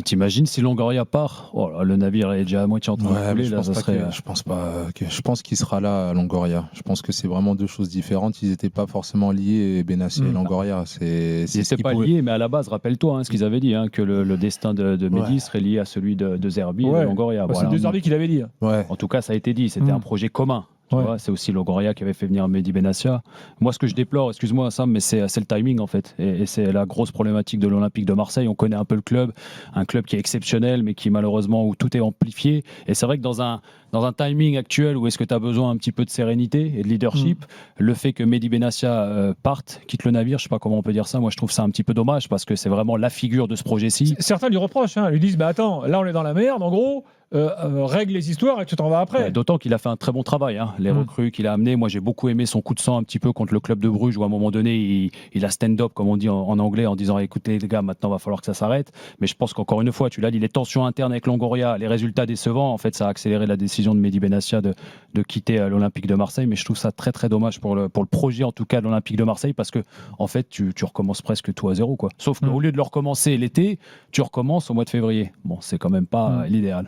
t'imagines si Longoria part, oh là, le navire est déjà à moitié en train de couler. Là, ça serait. Je pense qu'il sera là à Longoria. Je pense que c'est vraiment deux choses différentes. Ils n'étaient pas forcément liés, Benassi et Longoria. Ils n'étaient pas liés, mais à la base, rappelle-toi ce qu'ils avaient dit, que le destin de Mehdi serait lié à celui de Zerbi et de Longoria. C'est de Zerbi qui l'avait dit. En tout cas, ça a été dit. C'était un projet commun. Tu vois, c'est aussi Longoria qui avait fait venir Mehdi Benassia. Moi, ce que je déplore, excuse-moi Sam, mais c'est le timing en fait. Et c'est la grosse problématique de l'Olympique de Marseille. On connaît un peu le club, un club qui est exceptionnel, mais qui malheureusement, où tout est amplifié. Et c'est vrai que dans un timing actuel où est-ce que tu as besoin un petit peu de sérénité et de leadership, le fait que Mehdi Benassia parte, quitte le navire, je sais pas comment on peut dire ça, moi je trouve ça un petit peu dommage parce que c'est vraiment la figure de ce projet-ci. Certains lui reprochent, lui disent, attends, là on est dans la merde, en gros, règle les histoires et tu t'en vas après. Ouais, d'autant qu'il a fait un très bon travail, les recrues qu'il a amenées. Moi j'ai beaucoup aimé son coup de sang un petit peu contre le club de Bruges où à un moment donné il a stand-up comme on dit en anglais en disant écoutez les gars maintenant va falloir que ça s'arrête. Mais je pense qu'encore une fois tu l'as dit, les tensions internes avec Longoria, les résultats décevants, en fait ça a accéléré la décision de Mehdi Benassia de quitter l'Olympique de Marseille. Mais je trouve ça très très dommage pour le projet en tout cas de l'Olympique de Marseille parce que en fait tu recommences presque tout à zéro quoi. Sauf qu'au lieu de le recommencer l'été, tu recommences au mois de février. Bon c'est quand même pas l'idéal.